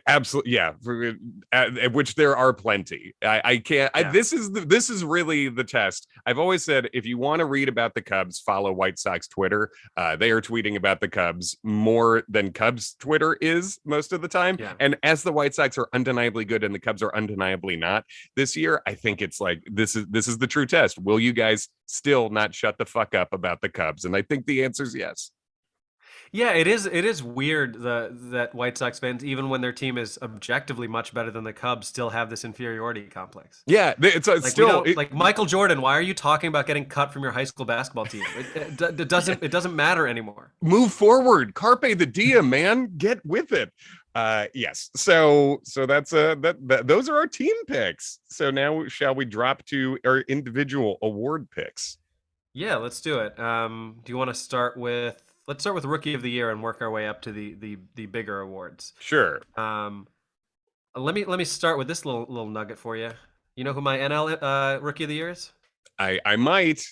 [SPEAKER 1] Absolutely, yeah. Which there are plenty. I can't.
[SPEAKER 2] Yeah.
[SPEAKER 1] This is really the test. I've always said if you want to read about the Cubs, follow White Sox Twitter. They are tweeting about the Cubs more than Cubs Twitter is most of the time.
[SPEAKER 2] Yeah.
[SPEAKER 1] And as the White Sox are undeniably good and the Cubs are undeniably not this year, I think it's like this is the true test. Will you guys still not shut the fuck up about the Cubs? And I think the answer is yes.
[SPEAKER 2] Yeah, it is weird that White Sox fans, even when their team is objectively much better than the Cubs, still have this inferiority complex.
[SPEAKER 1] Yeah, it's
[SPEAKER 2] Like we
[SPEAKER 1] still.
[SPEAKER 2] don't like Michael Jordan. Why are you talking about getting cut from your high school basketball team? It doesn't matter anymore.
[SPEAKER 1] Move forward, carpe the diem, man, get with it. Yes, so that's that those are our team picks. So now shall we drop to our individual award picks?
[SPEAKER 2] Yeah, let's do it. Do you want to start with? Let's start with Rookie of the Year and work our way up to the bigger awards.
[SPEAKER 1] Sure.
[SPEAKER 2] Um, let me start with this little nugget for you. You know who my NL Rookie of the Year is?
[SPEAKER 1] I might.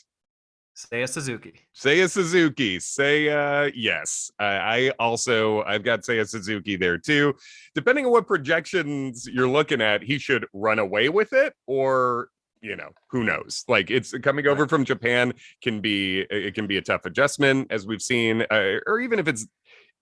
[SPEAKER 2] Seiya Suzuki.
[SPEAKER 1] Seiya Suzuki. Seiya, yes. I've got Seiya Suzuki there too. Depending on what projections you're looking at, he should run away with it, or who knows? Like, it's coming over from Japan can be a tough adjustment, as we've seen, or even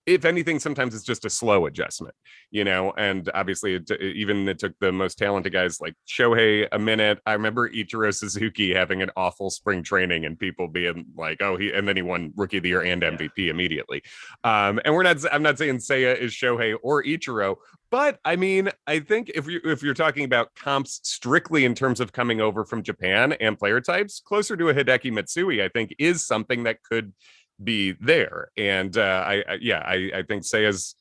[SPEAKER 1] if anything, sometimes it's just a slow adjustment, and obviously it took the most talented guys like Shohei a minute. I remember Ichiro Suzuki having an awful spring training and people being like, oh, and then he won Rookie of the Year and MVP immediately. And I'm not saying Seiya is Shohei or Ichiro, but I mean, I think if you're talking about comps strictly in terms of coming over from Japan and player types, closer to a Hideki Matsui, I think is something that could be there. And I think Seiya's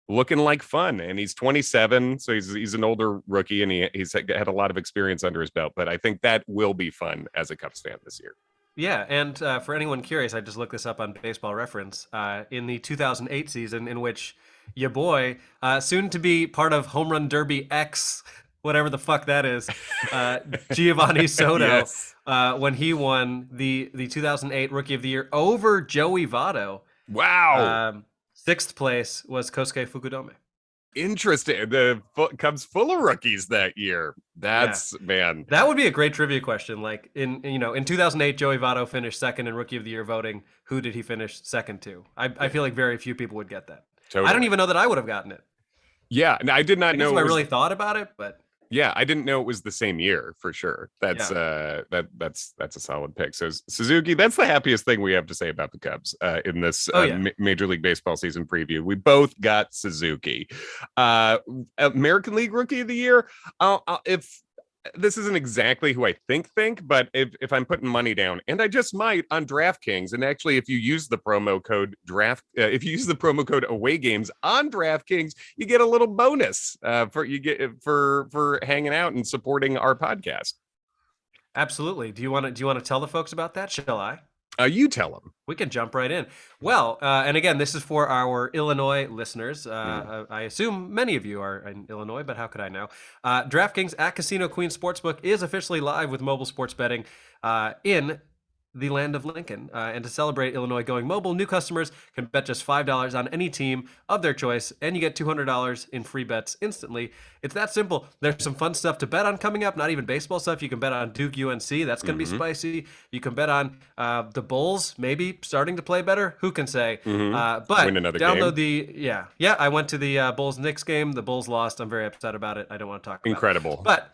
[SPEAKER 1] looking like fun, and he's 27, so he's an older rookie, and he's had a lot of experience under his belt. But I think that will be fun as a Cubs fan this year.
[SPEAKER 2] Yeah, and for anyone curious, I just looked this up on Baseball Reference. In the 2008 season, in which your boy, soon to be part of Home Run Derby X, whatever the fuck that is, Giovanni Soto, yes. When he won the 2008 Rookie of the Year over Joey Votto.
[SPEAKER 1] Wow.
[SPEAKER 2] Sixth place was Kosuke Fukudome.
[SPEAKER 1] Interesting. The Cubs full of rookies that year. Man.
[SPEAKER 2] That would be a great trivia question. Like in 2008, Joey Votto finished second in Rookie of the Year voting. Who did he finish second to? I feel like very few people would get that. Totally. I don't even know that I would have gotten it.
[SPEAKER 1] Yeah, and I did not know.
[SPEAKER 2] I really thought about it, but
[SPEAKER 1] yeah, I didn't know it was the same year for sure. That's that's a solid pick. So Suzuki, that's the happiest thing we have to say about the Cubs in this Major League Baseball season preview. We both got Suzuki. American League Rookie of the Year. If this isn't exactly who I think, but if I'm putting money down, and I just might on DraftKings, and actually, if you use the promo code Away Games on DraftKings, you get a little bonus for hanging out and supporting our podcast.
[SPEAKER 2] Absolutely. Do you want to tell the folks about that? Shall I?
[SPEAKER 1] You tell them.
[SPEAKER 2] We can jump right in. Well, and again, this is for our Illinois listeners. I assume many of you are in Illinois, but how could I know? DraftKings at Casino Queen Sportsbook is officially live with mobile sports betting in the land of Lincoln. And to celebrate Illinois going mobile, new customers can bet just $5 on any team of their choice, and you get $200 in free bets instantly. It's that simple. There's some fun stuff to bet on coming up, not even baseball stuff. You can bet on Duke UNC. That's going to be spicy. You can bet on the Bulls, maybe starting to play better. Who can say? But
[SPEAKER 1] win another
[SPEAKER 2] download
[SPEAKER 1] game.
[SPEAKER 2] I went to the Bulls-Knicks game. The Bulls lost. I'm very upset about it. I don't want to talk about
[SPEAKER 1] Incredible.
[SPEAKER 2] it. But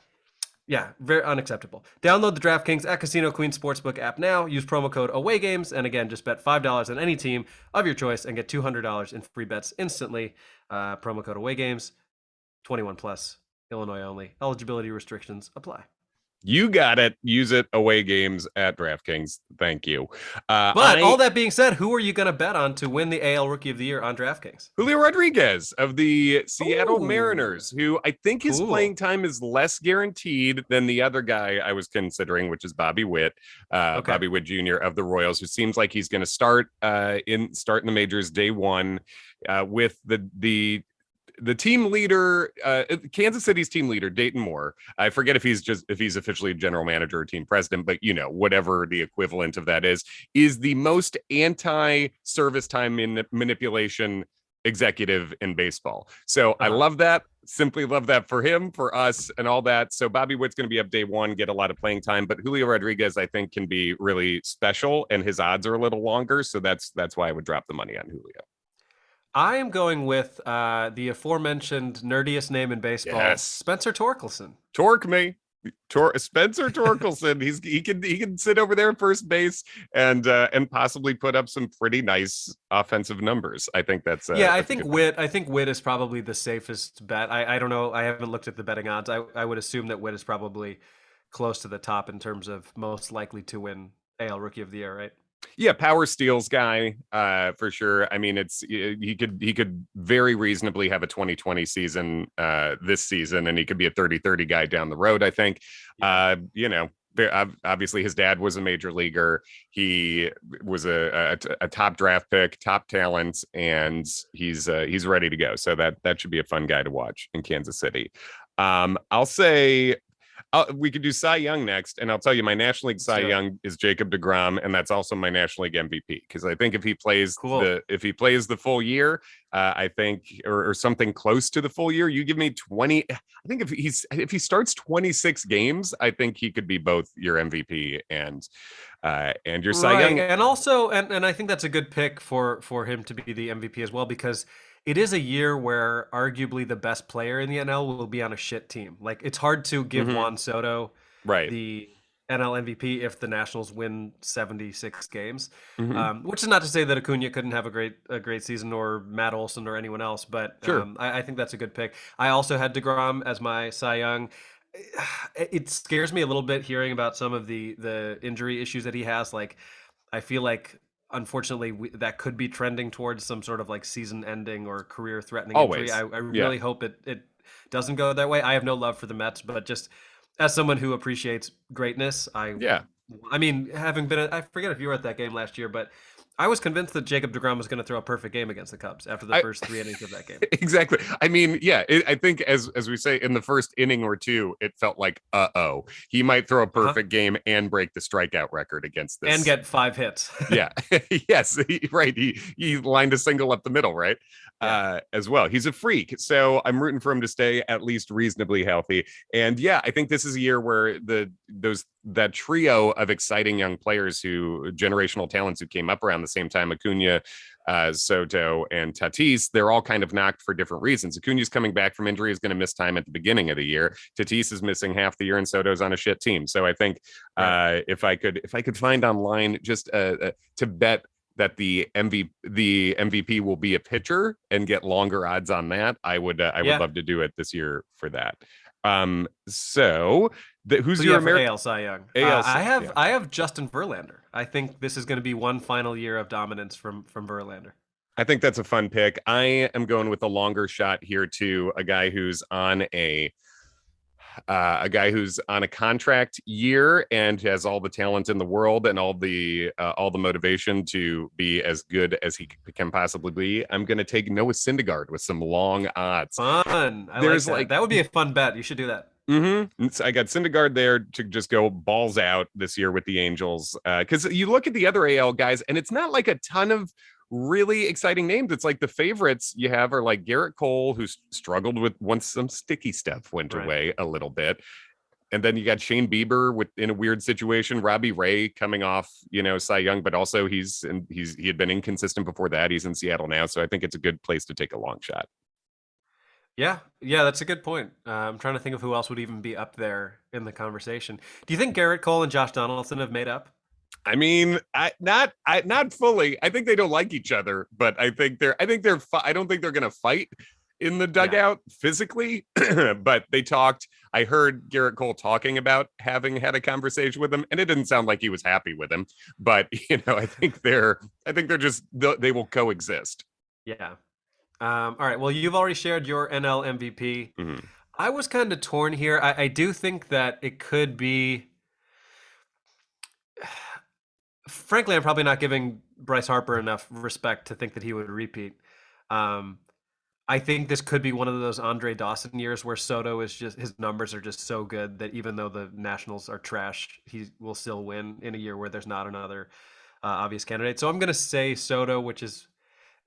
[SPEAKER 2] yeah, very unacceptable. Download the DraftKings at Casino Queen Sportsbook app now. Use promo code AWAYGAMES, and again, just bet $5 on any team of your choice and get $200 in free bets instantly. Promo code AWAYGAMES, 21 plus, Illinois only. Eligibility restrictions apply.
[SPEAKER 1] You got it. Use it. Away Games at DraftKings. Thank you.
[SPEAKER 2] But all that being said, who are you going to bet on to win the AL Rookie of the Year on DraftKings?
[SPEAKER 1] Julio Rodriguez of the Seattle Mariners, who I think his playing time is less guaranteed than the other guy I was considering, which is Bobby Witt, Bobby Witt Jr. of the Royals, who seems like he's going to start in the majors day one with the team leader, Kansas City's team leader, Dayton Moore. I forget if he's officially a general manager or team president, but whatever the equivalent of that is the most anti-service time manipulation executive in baseball. So I love that. Simply love that for him, for us, and all that. So Bobby Witt's going to be up day one, get a lot of playing time, but Julio Rodriguez, I think, can be really special, and his odds are a little longer. So that's why I would drop the money on Julio.
[SPEAKER 2] I am going with the aforementioned nerdiest name in baseball, Spencer Torkelson.
[SPEAKER 1] Torque me. Spencer Torkelson. he can sit over there at first base and possibly put up some pretty nice offensive numbers. I think that's
[SPEAKER 2] I think Witt is probably the safest bet. I don't know. I haven't looked at the betting odds. I would assume that Witt is probably close to the top in terms of most likely to win AL Rookie of the Year, right?
[SPEAKER 1] Yeah, power steals guy for sure. I mean, he could very reasonably have a 2020 season this season, and he could be a 30-30 guy down the road, I think. Obviously his dad was a major leaguer. He was a top draft pick, top talent, and he's ready to go. So that should be a fun guy to watch in Kansas City. I'll say we could do Cy Young next, and I'll tell you, my National League Cy Young is Jacob deGrom, and that's also my National League MVP because I think if he plays the full year, I think, or something close to the full year, you give me 20. I think if he starts 26 games, I think he could be both your MVP and your Cy Young.
[SPEAKER 2] And also, and I think that's a good pick for him to be the MVP as well, because it is a year where arguably the best player in the NL will be on a shit team. Like, it's hard to give Juan Soto the NL MVP if the Nationals win 76 games. Which is not to say that Acuna couldn't have a great season, or Matt Olson or anyone else, but I think that's a good pick. I also had DeGrom as my Cy Young. It scares me a little bit hearing about some of the injury issues that he has. Like, I feel like, unfortunately, that could be trending towards some sort of like season-ending or career-threatening injury. I really hope it doesn't go that way. I have no love for the Mets, but just as someone who appreciates greatness, I mean, having been, I forget if you were at that game last year, but I was convinced that Jacob deGrom was going to throw a perfect game against the Cubs after the first 3 innings of that game.
[SPEAKER 1] Exactly. I mean, I think as we say, in the first inning or two, it felt like, he might throw a perfect game and break the strikeout record against this.
[SPEAKER 2] And get 5 hits.
[SPEAKER 1] Yes. He lined a single up the middle, right? As well. He's a freak. So I'm rooting for him to stay at least reasonably healthy. And I think this is a year where that trio of exciting young players generational talents who came up around the same time, Acuna, Soto, and Tatis, they're all kind of knocked for different reasons. Acuna's coming back from injury, is going to miss time at the beginning of the year. Tatis is missing half the year, and Soto's on a shit team. So I think if I could find online just to bet that the MVP will be a pitcher and get longer odds on that, I would love to do it this year for that. So who's your American
[SPEAKER 2] AL Cy Young? I have Justin Verlander. I think this is going to be one final year of dominance from Verlander.
[SPEAKER 1] I think that's a fun pick. I am going with a longer shot here too. A guy who's on a contract year and has all the talent in the world and all the motivation to be as good as he can possibly be. I'm going to take Noah Syndergaard with some long odds.
[SPEAKER 2] Fun. That would be a fun bet. You should do that.
[SPEAKER 1] So I got Syndergaard there to just go balls out this year with the Angels. Because you look at the other AL guys, and it's not like a ton of really exciting names. It's like the favorites you have are like Garrett Cole, who's struggled with once some sticky stuff went away a little bit. And then you got Shane Bieber in a weird situation, Robbie Ray coming off, Cy Young, but also he had been inconsistent before that. He's in Seattle now. So I think it's a good place to take a long shot.
[SPEAKER 2] Yeah, that's a good point. I'm trying to think of who else would even be up there in the conversation. Do you think Garrett Cole and Josh Donaldson have made up?
[SPEAKER 1] I mean, not fully. I think they don't like each other, but I don't think they're going to fight in the dugout physically, but they talked. I heard Garrett Cole talking about having had a conversation with him, and it didn't sound like he was happy with him, but I think they will coexist.
[SPEAKER 2] Yeah. All right. Well, you've already shared your NL MVP. I was kind of torn here. I do think that it could be. Frankly, I'm probably not giving Bryce Harper enough respect to think that he would repeat. I think this could be one of those Andre Dawson years where Soto is just, his numbers are just so good that even though the Nationals are trash, he will still win in a year where there's not another obvious candidate. So I'm going to say Soto,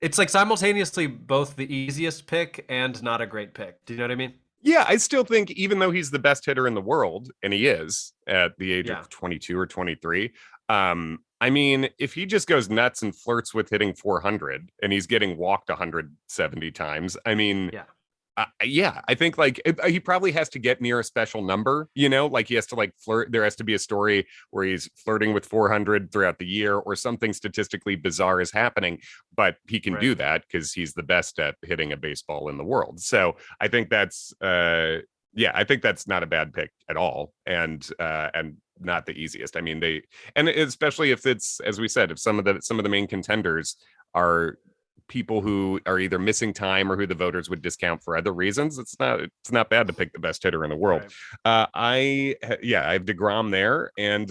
[SPEAKER 2] it's like simultaneously both the easiest pick and not a great pick. Do you know what I mean?
[SPEAKER 1] Yeah, I still think even though he's the best hitter in the world, and he is at the age of 22 or 23, I mean, if he just goes nuts and flirts with hitting 400 and he's getting walked 170 times, I mean, I think like he probably has to get near a special number, like he has to like flirt. There has to be a story where he's flirting with 400 throughout the year or something statistically bizarre is happening, but he can do that because he's the best at hitting a baseball in the world. So I think that's, I think that's not a bad pick at all. And not the easiest. I mean, and especially if it's, as we said, if some of the main contenders are people who are either missing time or who the voters would discount for other reasons, it's not bad to pick the best hitter in the world. Right. I have DeGrom there, and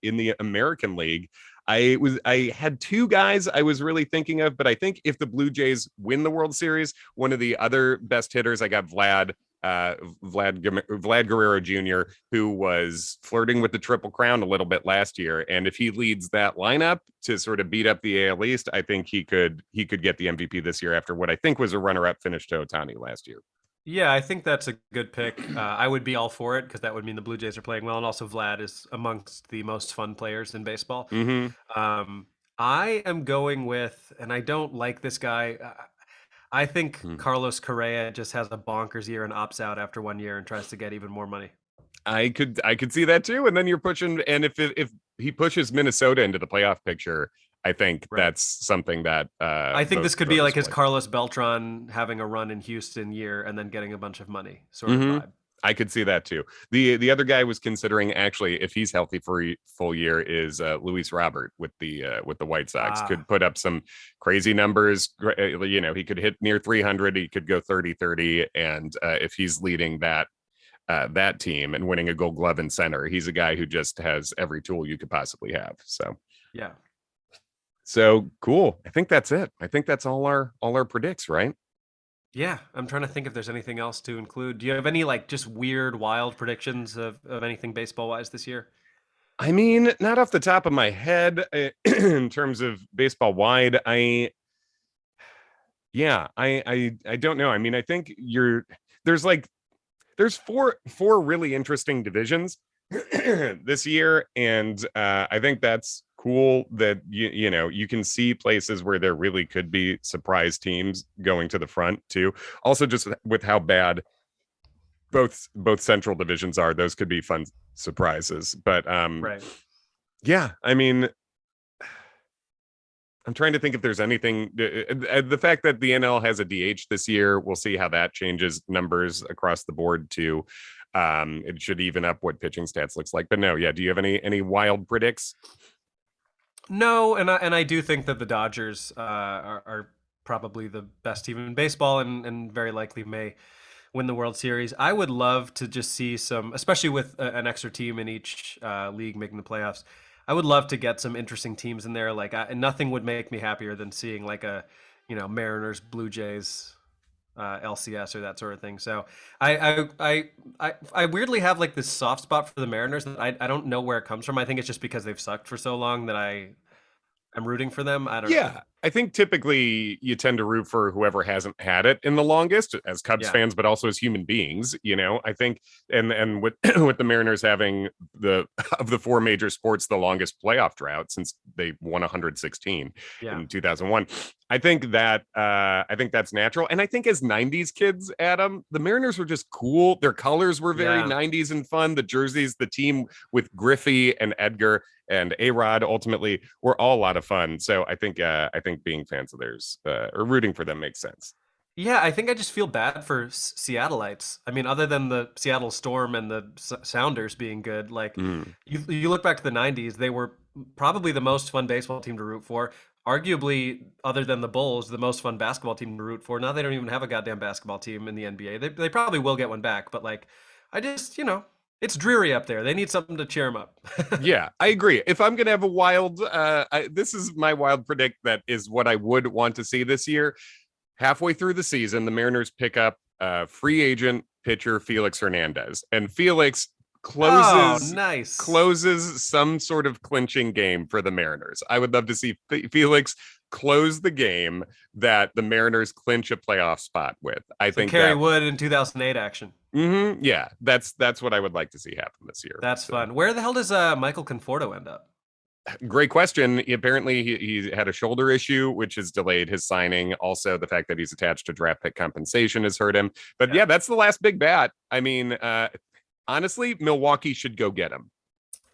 [SPEAKER 1] in the American League, I had 2 guys I was really thinking of, but I think if the Blue Jays win the World Series, one of the other best hitters, I got Vlad. Vlad Guerrero Jr., who was flirting with the Triple Crown a little bit last year. And if he leads that lineup to sort of beat up the AL East, I think he could get the MVP this year after what I think was a runner-up finish to Ohtani last year.
[SPEAKER 2] Yeah, I think that's a good pick. I would be all for it because that would mean the Blue Jays are playing well, and also Vlad is amongst the most fun players in baseball. I am going with, and I don't like this guy. I think Carlos Correa just has a bonkers year and opts out after 1 year and tries to get even more money.
[SPEAKER 1] I could see that too. And then you're pushing, and if he pushes Minnesota into the playoff picture, I think that's something that
[SPEAKER 2] I think this could be like his Carlos Beltran having a run in Houston year and then getting a bunch of money sort of vibe.
[SPEAKER 1] I could see that too. The other guy was considering, actually, if he's healthy for a full year, is Luis Robert with the White Sox. Could put up some crazy numbers. You know, he could hit near 300. He could go 30-30, and if he's leading that team and winning a Gold Glove in center, he's a guy who just has every tool you could possibly have. So
[SPEAKER 2] yeah.
[SPEAKER 1] So cool. I think that's it. I think that's all our predicts, right?
[SPEAKER 2] Yeah, I'm trying to think if there's anything else to include. Do you have any like just weird, wild predictions of anything baseball wise this year?
[SPEAKER 1] I mean, not off the top of my head in terms of baseball wide. I don't know. I mean, I think there's four really interesting divisions this year, and I think that's cool that you can see places where there really could be surprise teams going to the front too. Also, just with how bad both central divisions are, those could be fun surprises. But yeah, I mean, I'm trying to think if there's anything. The fact that the NL has a DH this year, we'll see how that changes numbers across the board too. It should even up what pitching stats looks like. But no, yeah. Do you have any wild predicts?
[SPEAKER 2] No, and I do think that the Dodgers are probably the best team in baseball and very likely may win the World Series. I would love to just see some, especially with an extra team in each league making the playoffs. I would love to get some interesting teams in there. Like nothing would make me happier than seeing like a Mariners, Blue Jays, LCS or that sort of thing. So I weirdly have like this soft spot for the Mariners that I don't know where it comes from. I think it's just because they've sucked for so long that I'm rooting for them. I don't know.
[SPEAKER 1] Yeah, I think typically you tend to root for whoever hasn't had it in the longest, as Cubs fans, but also as human beings. I think, and with with the Mariners having of the four major sports the longest playoff drought since they won 116 in 2001. I think that's natural, and I think as '90s kids, Adam, the Mariners were just cool. Their colors were very '90s and fun. The jerseys, the team with Griffey and Edgar and A-Rod ultimately were all a lot of fun. So I think being fans of theirs or rooting for them makes sense.
[SPEAKER 2] Yeah, I think I just feel bad for Seattleites. I mean, other than the Seattle Storm and the Sounders being good, like you look back to the '90s, they were probably the most fun baseball team to root for. Arguably, other than the Bulls, the most fun basketball team to root for. Now they don't even have a goddamn basketball team in the NBA. They probably will get one back, but like, I just it's dreary up there. They need something to cheer them up.
[SPEAKER 1] Yeah, I agree. If I'm going to have a wild, this is my wild predict that is what I would want to see this year. Halfway through the season, the Mariners pick up free agent pitcher Felix Hernandez, and Felix closes some sort of clinching game for the Mariners. I would love to see Felix close the game that the Mariners clinch a playoff spot with. I think
[SPEAKER 2] Kerry Wood in 2008 action.
[SPEAKER 1] Yeah, that's what I would like to see happen this year.
[SPEAKER 2] That's fun. Where the hell does Michael Conforto end up?
[SPEAKER 1] Great question. Apparently, he had a shoulder issue, which has delayed his signing. Also, the fact that he's attached to draft pick compensation has hurt him. But yeah, that's the last big bat. I mean, honestly, Milwaukee should go get him.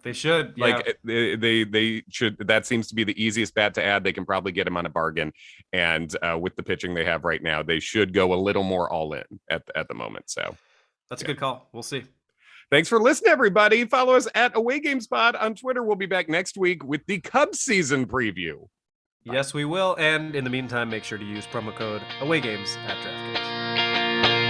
[SPEAKER 2] They should.
[SPEAKER 1] Like they should. That seems to be the easiest bat to add. They can probably get him on a bargain. And with the pitching they have right now, they should go a little more all in at the moment. So
[SPEAKER 2] that's a good call. We'll see.
[SPEAKER 1] Thanks for listening, everybody. Follow us at Away Game Spot on Twitter. We'll be back next week with the Cubs season preview.
[SPEAKER 2] Yes, we will. And in the meantime, make sure to use promo code AWAYGAMES at DraftKings.